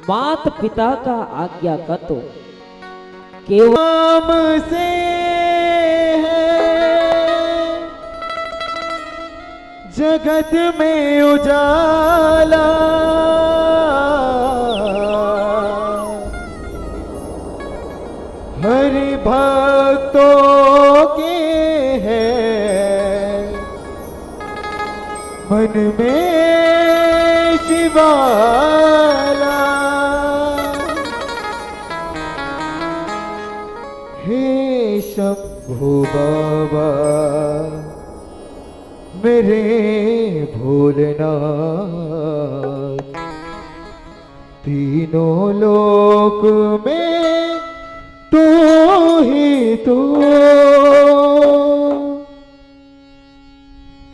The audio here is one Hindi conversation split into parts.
मात पिता का आज्ञा कतो केवल से है जगत में उजाला, हरि भक्तों के है मन में शिवाला। हे शंभू बाबा मेरे भोलेनाथ, तीनों लोक में तू ही तू।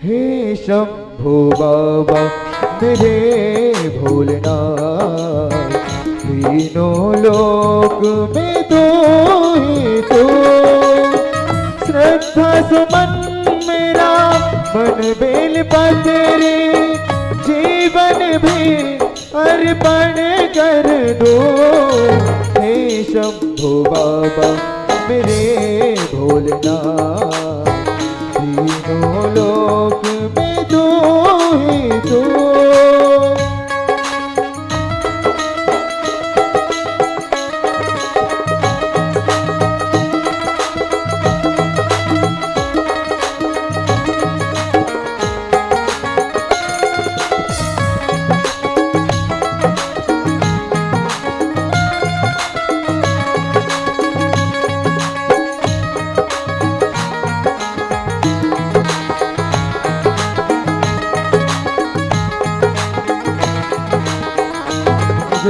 हे शंभू बाबा मेरे भोलेनाथ, तीनों लोक में तू ही तू। श्रद्धा सुमन मेरा मन बेल पतरे, जीवन भी अर्पण कर दो। हे शंभू बाबा मेरे भोलेनाथ, तीनों लोक में तू ही तू।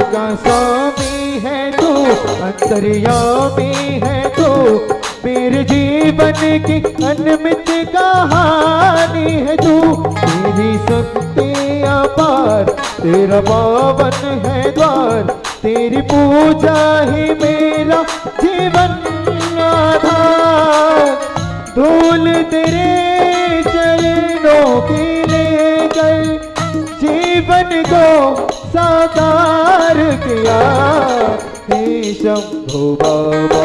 का स्वामी है तू, अंतर्यामी है तू, मेरे जीवन की अनमित कहानी है तू। तेरी शक्ति अपार, तेरा पावन है द्वार, तेरी पूजा ही मेरा जीवन आधार। धूल तेरे चरणों की लेकर जीवन को साकार किया। हे शंभू बाबा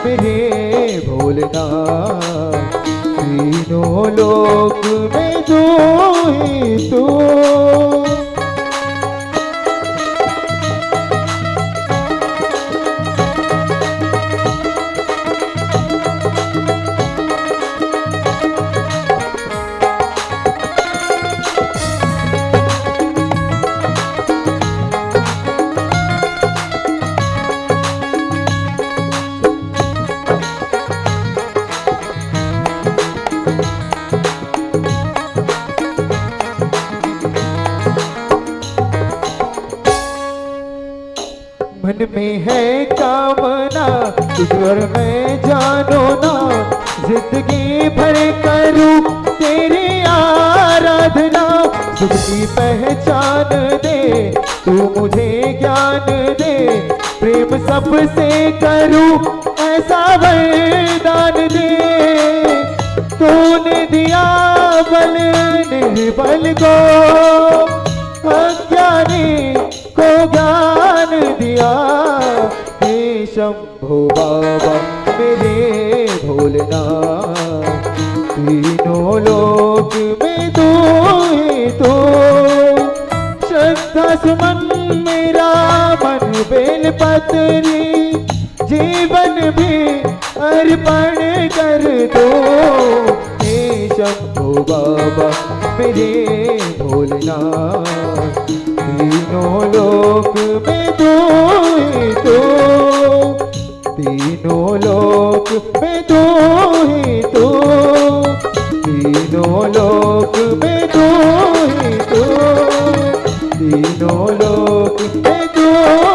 मेरे भोलेनाथ, तीनों लोक में तू ही तू। मन में है कामना ईश्वर मैं जानो ना, जिंदगी भर करूं तेरी आराधना। सुख की पहचान दे तू मुझे ज्ञान दे, प्रेम सबसे करूं ऐसा वरदान दे। तूने दिया बल निर्बल को, अज्ञानी को ज्ञान दिया। हे शंभू बाबा मेरे भोलेनाथ, तीनों लोक में तू ही तू। श्रद्धा सुमन मेरा मन बेल पतरी, जीवन भी अर्पण कर दो। हे शंभू बाबा मेरे भोलेनाथ, तीनों लोक में तू ही तू। तीनों लोक में तू ही तू, तीनों लोक में तू ही तू, तीनों लोक में तू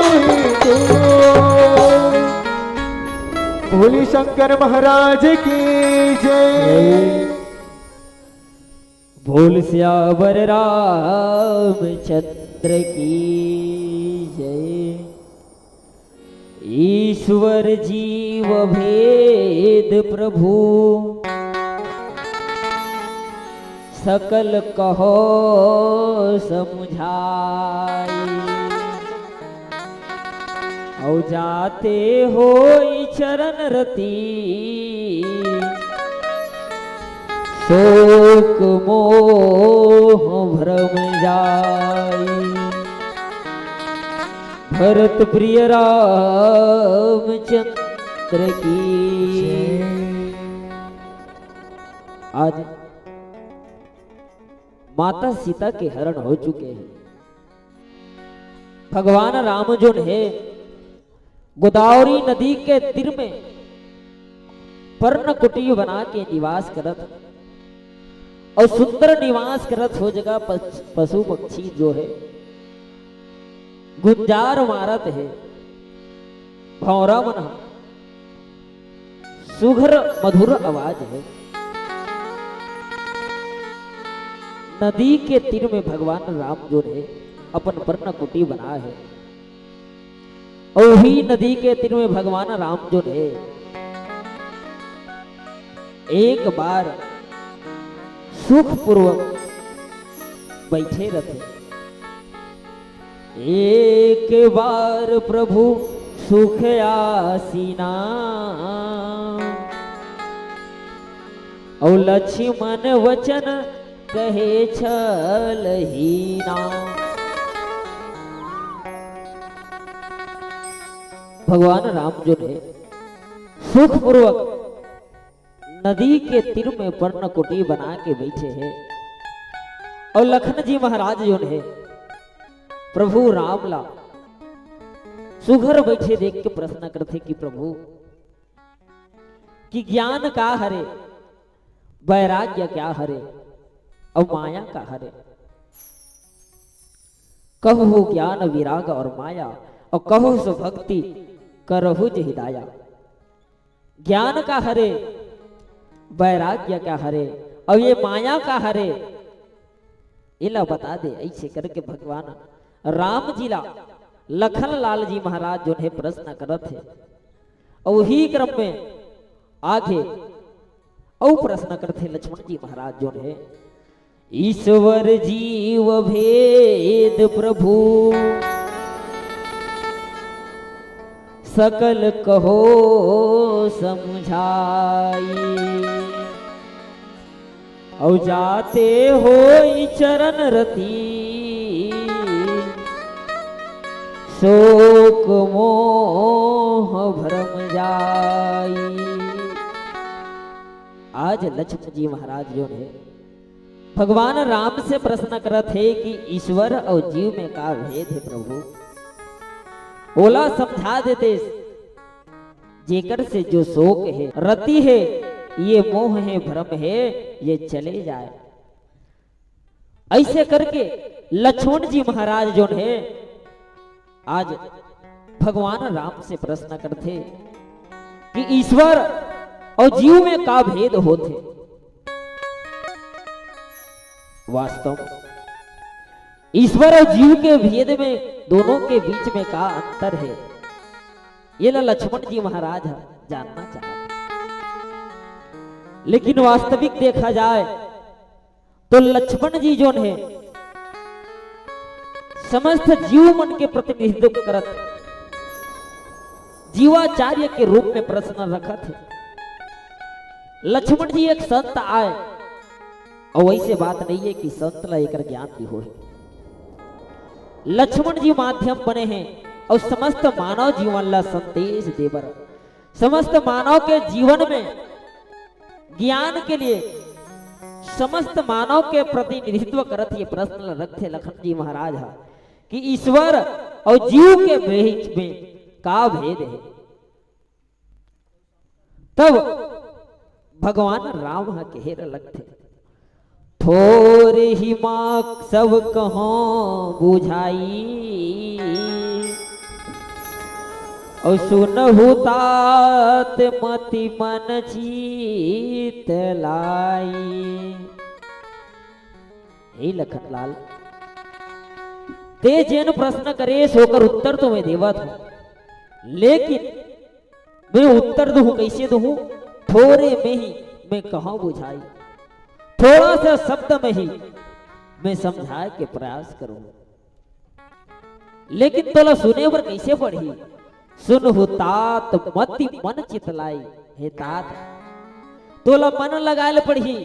ही तू। भोले शंकर महाराज की जय। बोल सियावर रामचंद्र की जय। ईश्वर जीव भेद प्रभु, सकल कहो समुझाई। औ जाते हो चरण रति शोक मोह भ्रम जाई भरत प्रिय रामचंद्र की। आज माता सीता के हरण हो चुके हैं। भगवान राम जो है गोदावरी नदी के तीर में पर्ण कुटी बना के निवास करत और सुंदर निवास करत हो जगह पशु पक्षी जो है गुंजार मारत है भौरा मन सुघर मधुर आवाज है। नदी के तीर में भगवान राम जो है अपन पर्ण कुटी बना है और ही नदी के तीर में भगवान राम जो है एक बार सुख पूर्वक बैठे रहते। एक बार प्रभु सुख आसीना और लक्ष्मण वचन कहे छलहीना। भगवान राम जो है सुख पूर्वक नदी के तीर में पर्ण कुटी बना के बैठे हैं और लखन जी महाराज जो है प्रभु रामला सुघर बैठे देख के प्रश्न करते कि प्रभु कि ज्ञान का हरे वैराग्य क्या हरे और माया का हरे। कहु ज्ञान विराग और माया और कहु सो भक्ति करहु हिदाया। ज्ञान का हरे वैराग्य का हरे और ये माया का हरे इला बता दे। ऐसे करके भगवान राम जी ला लखन लाल जी महाराज जो है प्रश्न करत है और वही क्रम में आगे और प्रश्न करते लक्ष्मण जी महाराज जो है ईश्वर जीव भेद प्रभु सकल कहो समझाई और जाते हो चरण रति शोक मोह भ्रम जाई। आज लक्ष्मण जी महाराज जो है भगवान राम से प्रश्न करत है कि ईश्वर और जीव में का भेद है प्रभु। ओला समझा देते जेकर से जो शोक है रति है ये मोह है भ्रम है ये चले जाए। ऐसे करके लक्ष्मण जी महाराज जो है आज भगवान राम से प्रश्न करते कि ईश्वर और जीव में का भेद होते। वास्तव ईश्वर और जीव के भेद में दोनों के बीच में का अंतर है ये लक्ष्मण जी महाराज जानना चाहते। लेकिन वास्तविक देखा जाए तो लक्ष्मण जी जो है समस्त जीव मन के प्रतिनिधित्व करत जीवाचार्य के रूप में प्रश्न रखत है। लक्ष्मण जी एक संत आए और वैसे बात नहीं है कि संत ला एक ज्ञान भी हो। लक्ष्मण जी माध्यम बने हैं और समस्त मानव जीवन ला संदेश देवर समस्त मानव के जीवन में ज्ञान के लिए समस्त मानव के प्रतिनिधित्व करत ये प्रश्न रखते लखन जी महाराज कि ईश्वर और जीव के बीच में का भेद है। तब भगवान राम कह लगते थोरे ही माँ सब कहों बुझाई और सुनहु तात मति मन जीत लाई। हे लखनलाल ते जैन प्रश्न करे सोकर उत्तर तो मैं देवा था लेकिन मैं उत्तर दूं कैसे दूं थोड़े में ही मैं कहाँ बुझाई थोड़ा सा शब्द में ही मैं समझाए के प्रयास करूं लेकिन तोला सुने पर कैसे पढ़ी सुनहु तात मति मन चितलाई। हे तात तोला मन लगायल पढ़ी,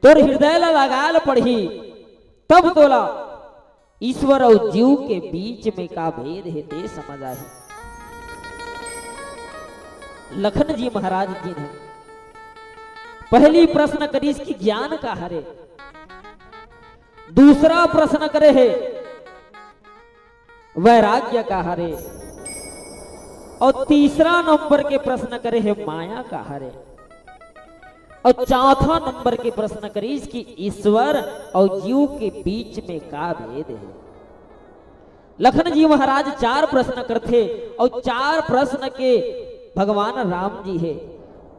तोर हृदय ला लगायल पढ़ी, तब तोला ईश्वर और जीव के बीच में का भेद है ते समझ आई। लखन जी महाराज जी ने पहली प्रश्न करी इसकी ज्ञान का हरे, दूसरा प्रश्न करे है वैराग्य का हरे, और तीसरा नंबर के प्रश्न करे है माया का हरे, और चौथा नंबर के प्रश्न करे इसकी ईश्वर और जीव के बीच में का भेद है। लखन जी महाराज चार प्रश्न करते और चार प्रश्न के भगवान राम जी है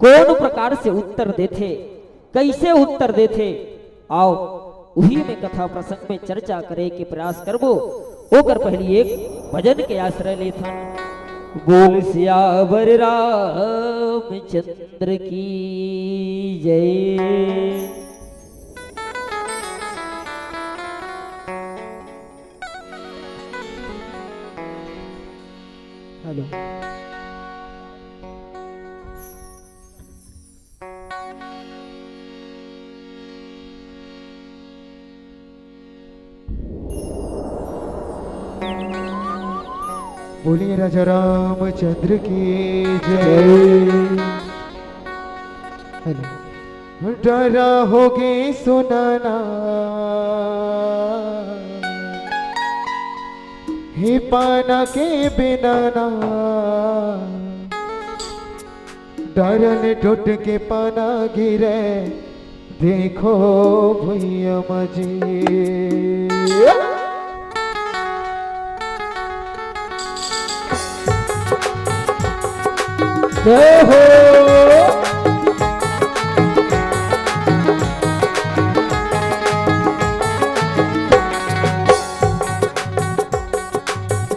कौन प्रकार से उत्तर देते, कैसे उत्तर देते, आओ वही में कथा प्रसंग में चर्चा करे के प्रयास करबो। ओकर पहली एक भजन के आश्रय लेथा। बोल सियावर रामचंद्र की जय। हेलो बोलिए राजा रामचंद्र की जय। डरा होगे सुनाना हे पाना के बिना ना, डरन टूट के पाना गिरे देखो भैया मजी। जय हो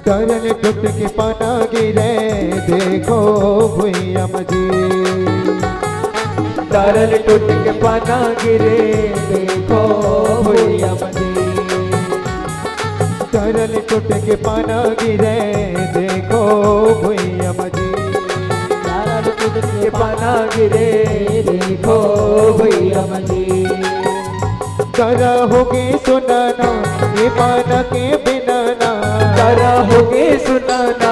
डरन टूट के पाना गिरे देखो भैया मजी। डरन टूट के पाना गिरे देखो भैया मजी। डरन टूट के पाना गिरे देखो भैया मजी। के पाना गिरे देखो भैया मजी। करा होगे सुनाना ये पाना के बिना ना, करा होगे सुनाना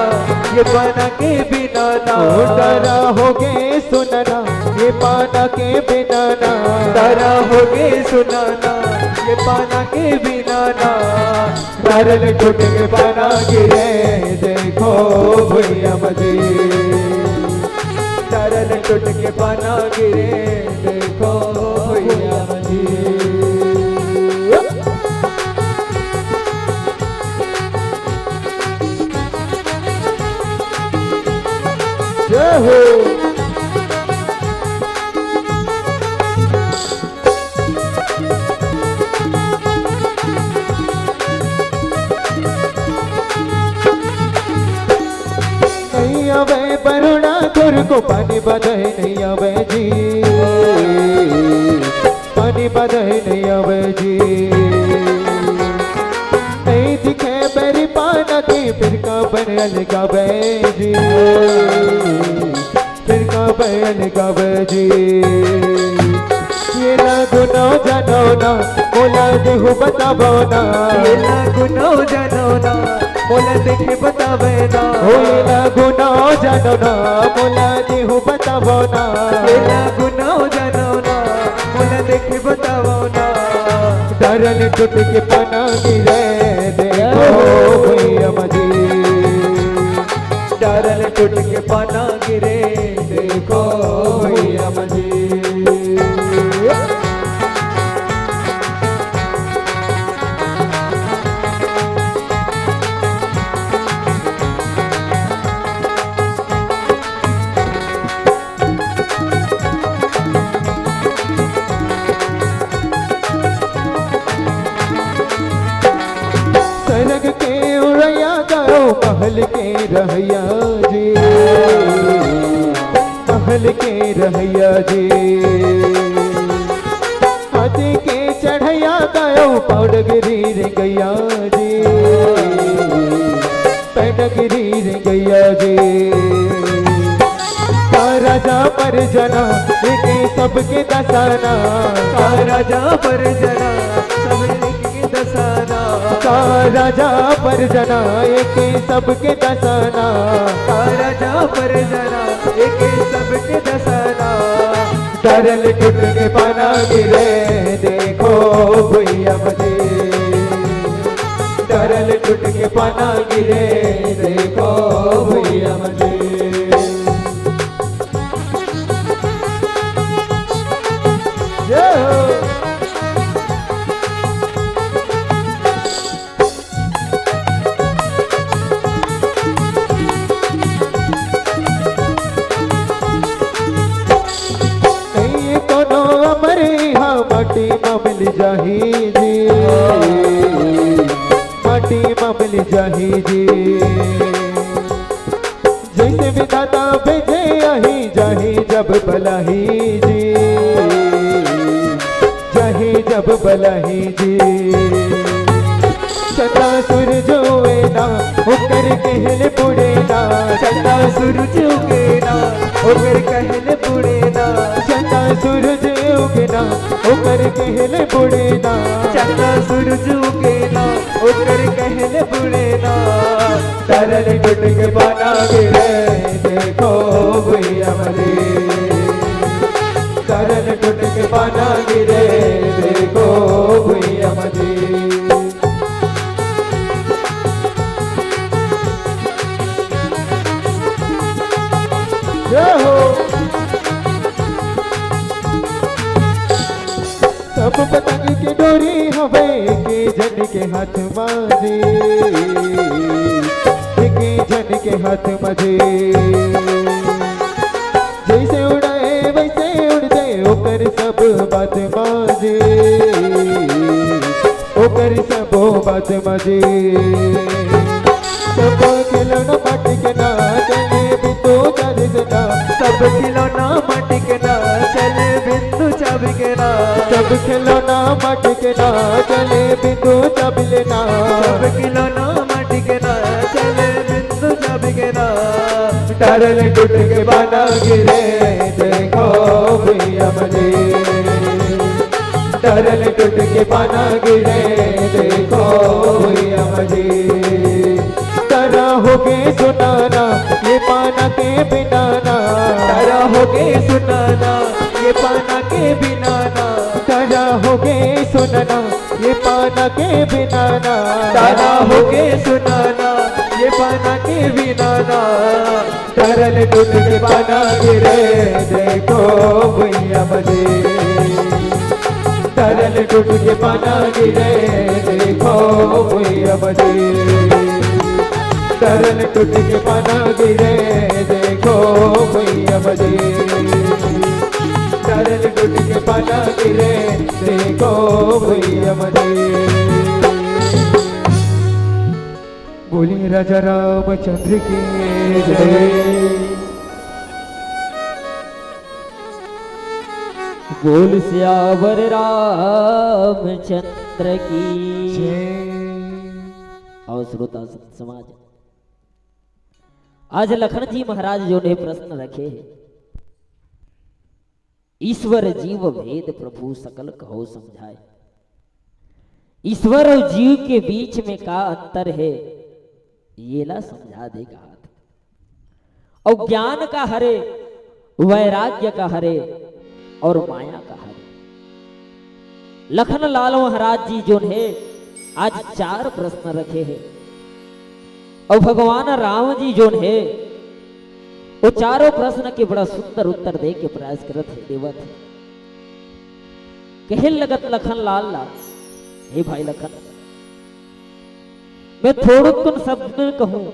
ये पाना के बिना ना, करा होगे सुनाना ये पाना के बिना ना, करा होगे सुनाना ये पाना के बिना ना। डरन टूट के पाना गिरे देखो भैया मजी। डरन टूट के पाना गिरे देखो भैया मजी। जय हो नहीं आवे बरुणा तुर को पानी बदह नहीं आवे जी, पानी बदह नहीं आवे जी। नहीं दिखे मेरी पाना की फिर का बनल गावे जी, फिर का बनल गावे जी। ये गुनो जानो ना बोला देहु बताबो ना, ये गुनो जानो ना बोला देखे बतावे ना, ये गुनो जानो ना बोला देहु बताबो ना, ये गुनो जानो ना बोला देखे बताबो ना। डरन टूट के पाना गिरे देखो भैया मजी। डरन टूट के पाना गिरे देखो भैया मजी। सरग के उड़ैया करो महल के रहैया जी, महल के रहैया जी। हाथी के चढ़ैया करो पौडगिरी रे गैया जी, पैनगिरी रे गैया जी का राजा पर जना लेके सबके दसाना का राजा पर जना सबके दसाना का राजा पर जना लेके सबके दसाना का राजा पर जना लेके सबके दसाना तरल टूट के पाना गिरे देखो भैया मुझे तरल टूट के पाना गिरे देखो भैया मुझे माटी ममल जाही जी माटी ममल जाही जी जैसे विधाता भेजे आही जाही जब बलाही जी जाही जब बलाही जी चंदा सूरज उगेना होकर कहल बुड़ेना चंदा सूरज उगेना होकर कहल बुड़ेना चंदा सूरज उगेना होकर कहल बुड़ेना चंदा सूरज उगेना होकर कहल बुड़ेना तरल टूट के पाना गिरे देखो भैया मरे तरल टूट के पाना गिरे देखो भैया मरे सब पतंग की डोरी हवे के जन के हाथ माजे के जन के हाथ मजे जैसे उड़ाए वैसे उड़ जाए ओकर सब बात माजे ओकर सब बात मजे सब खिलौना माटी के ना चले बिंदु चाबी के ना सब खिलौना माटी के ना चले बिंदु चाबी के ना सब खिलौना माटी के ना चले बिंदु चाबी लेना सब खिलौना माटी के ना चले बिंदु चाबी के ना तरल टूट के पाना गिरे देखो भैया मुझे तरल टूट के पाना गिरे देखो भैया मुझे तारा होके सुनाना ये पाना के बिनाना तारा होके सुनाना ये पाना के बिनाना तारा होके सुनाना ये पाना के बिनाना तारा होके सुनाना ये पाना के बिनाना तरल टूट के पाना गिरे देखो भैया मुझे तरल टूट के पाना गिरे देखो भैया मुझे तरल टूट के पाना गिरे देखो भैया मुझे तरल टूट के पाना गिरे देखो भैया मुझे बोलिए राजा रामचंद्र की जय बोल सियावर रामचंद्र की जय और श्रोता समाज आज लखन जी महाराज जो ने प्रश्न रखे हैं ईश्वर जीव भेद प्रभु सकल कहो समझाए ईश्वर और जीव के बीच में का अंतर है ये ला समझा देगा और ज्ञान का हरे वैराग्य का हरे और माया का हरे लखन लाल महाराज जी जो है आज 4 प्रश्न रखे हैं और भगवान राम जी जो है वो चारों प्रश्न के बड़ा सुंदर उत्तर दे के प्रयास करत है देवत है कहे लगत लखन लाल ला हे भाई लखन मैं थोड़ा कुन शब्द में कहूं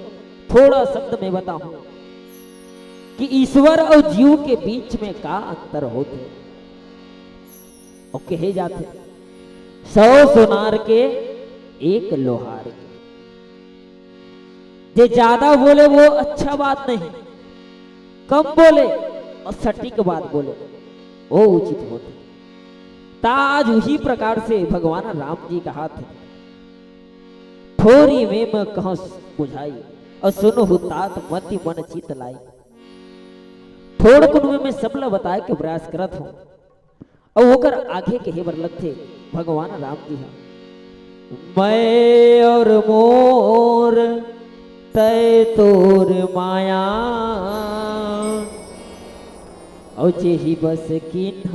थोड़ा शब्द में बताऊं कि ईश्वर और जीव के बीच में का अंतर होते और कहे जाते 100 सोनार के 1 लोहार के जे ज्यादा बोले वो अच्छा बात नहीं कम बोले और सटीक बात बोले वो उचित होते ताज उसी प्रकार से भगवान राम जी कहा थे थोड़ी में मैं कहा बुझाई और सुनो तात मति मन चित लाई। थोड़ कुन में सबला बताए के प्रयास करत हूं और होकर आगे के हेबर लगते भगवान राम जी हैं। मैं और मोर तय तोर माया और जेहि बस किन्ह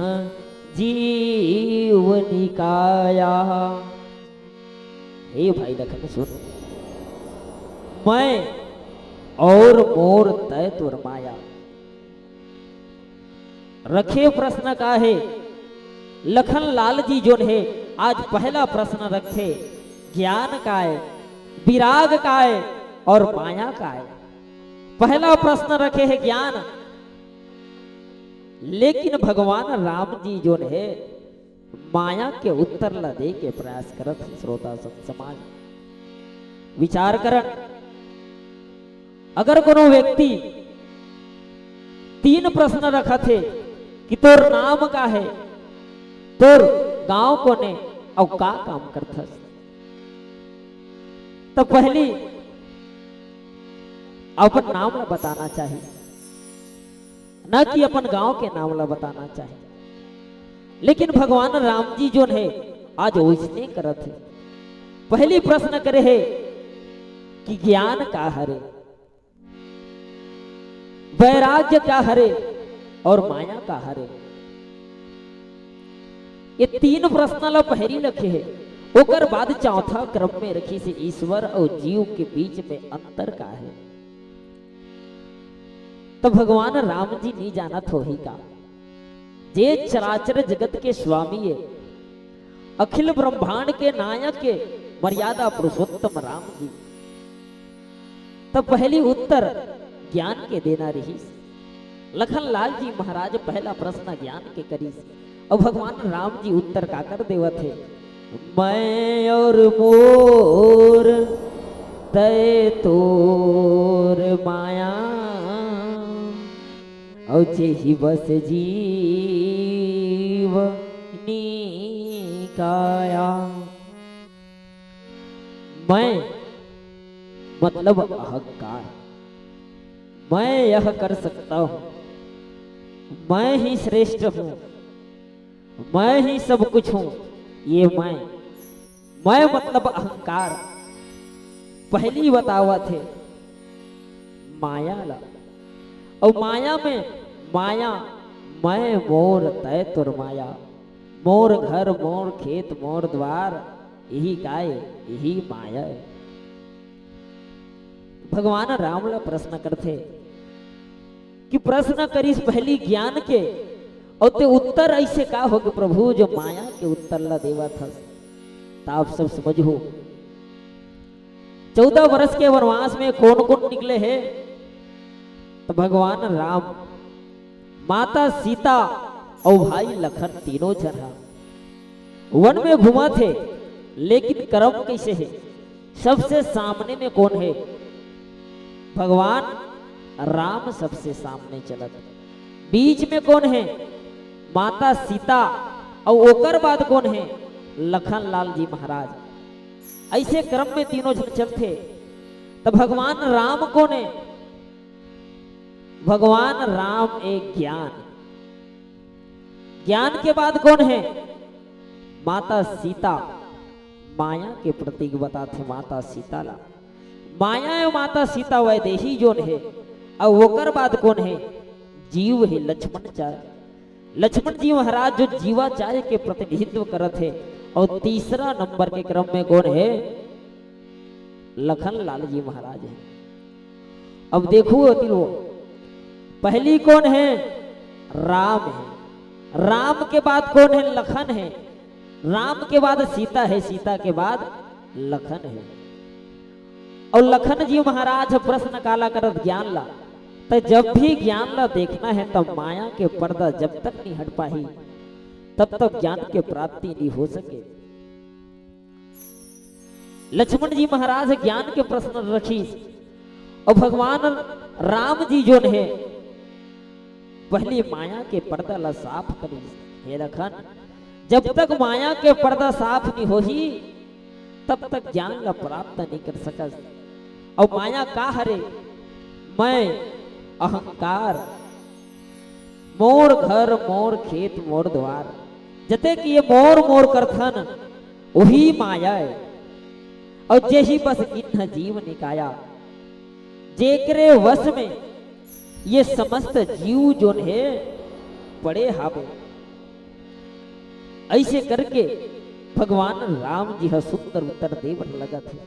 जीवनी काया। हे भाई लखन सुन, मैं और मोर तय तोर माया। रखे प्रश्न का है लखन लाल जी जो है आज पहला प्रश्न रखे ज्ञान का है, विराग का है और माया का है। पहला प्रश्न रखे है ज्ञान, लेकिन भगवान राम जी जो है माया के उत्तर ला दे के प्रयास करत हैं। श्रोता सब समाज विचार करन, अगर कोनो व्यक्ति 3 प्रश्न रखा थे कि तोर नाम का है, तोर गांव कोने और का काम करथस, तो पहली अपन नाम ला बताना चाहिए, न कि अपन गांव के नाम ला बताना चाहिए। लेकिन भगवान राम जी जो है आज वैसने करत है। पहली प्रश्न करे है कि ज्ञान का हरे, वैराग्य क्या हरे और माया का हरे। ये 3 प्रश्न ला पहली रखे है। ओकर बाद चौथा क्रम में रखी से ईश्वर और जीव के बीच में अंतर का है। तो भगवान राम जी नहीं जानत हो ही का, जे चराचर जगत के स्वामी है, अखिल ब्रह्मांड के नायक के मर्यादा पुरुषोत्तम राम जी। तो पहली उत्तर ज्ञान के देना रही। लखन लाल जी महाराज पहला प्रश्न ज्ञान के करी और भगवान राम जी उत्तर का कर देवत है। मैं और मोर तय तोर माया और जेहि बस जीव काया। मैं मतलब अहंकार, मैं यह कर सकता हूं, मैं ही श्रेष्ठ हूं, मैं ही सब कुछ हूं, ये मैं मतलब अहंकार। पहली बतावा थे माया ला, और माया में माया मैं मोर तय तुर माया। मोर घर मोर खेत मोर द्वार, यही काय यही माया है। भगवान राम ला प्रश्न करते कि प्रश्न करीस पहली ज्ञान के और ते उत्तर ऐसे का हो कि प्रभु जो माया के उत्तर ला देवा था। तो आप सब समझो 14 वर्ष के वनवास में कौन कौन निकले हैं। तो भगवान राम, माता सीता और भाई लखन तीनों जना वन में घुमा थे। लेकिन कर्म कैसे है, सबसे सामने में कौन है? भगवान राम सबसे सामने चलत। बीच में कौन है? माता सीता। और ओकर बाद कौन है? लखन लाल जी महाराज। ऐसे क्रम में तीनों जन चलते। तो भगवान राम कौन है? भगवान राम एक ज्ञान। ज्ञान के बाद कौन है? माता सीता। माया के प्रतीक बताते माता सीता ला। माया है माता सीता वैदेही जोन है। और ओकर बाद कौन है? जीव है लक्ष्मण चार्य। लक्ष्मण जी महाराज जो जीवाचार्य के प्रतिनिधित्व करत है। और तीसरा नंबर के क्रम में कौन है? लखन लाल जी महाराज है। अब देखो वो पहली कौन है? राम है। राम के बाद कौन है? लखन है। राम के बाद सीता है। सीता के बाद लखन है। और लखन जी महाराज प्रश्न काला करत ज्ञान ला। तो जब भी ज्ञान ला देखना है तब माया के पर्दा जब तक नहीं हट पाही तब तक ज्ञान के प्राप्ति नहीं हो सके। लक्ष्मण जी महाराज ज्ञान के प्रश्न रखी। और भगवान राम जी जो है पहले माया के पर्दा ला साफ करी। हे लखन, जब तक माया के पर्दा साफ नहीं हो ही तब तक ज्ञान ला प्राप्त नहीं कर सकस। और माया का हरे मैं अहंकार मोर घर मोर खेत मोर द्वार जते कि ये मोर मोर करथन वही माया है और जेही बस इन्ह जीव निकाया जेकरे वश में ये समस्त जीव जो है पड़े हावे। ऐसे करके भगवान राम जी हा सुंदर उत्तर देवन लगा थे।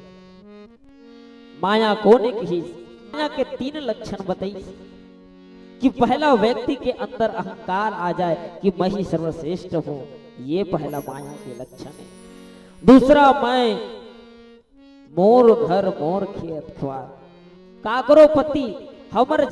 माया कोने की माया के 3 लक्षण बताई कि पहला व्यक्ति के अंदर अहंकार आ जाए कि मैं ही सर्वश्रेष्ठ हूं, ये पहला माया के लक्षण है। दूसरा मैं मोर घर मोर खेत ख्वार काकरो पति हमर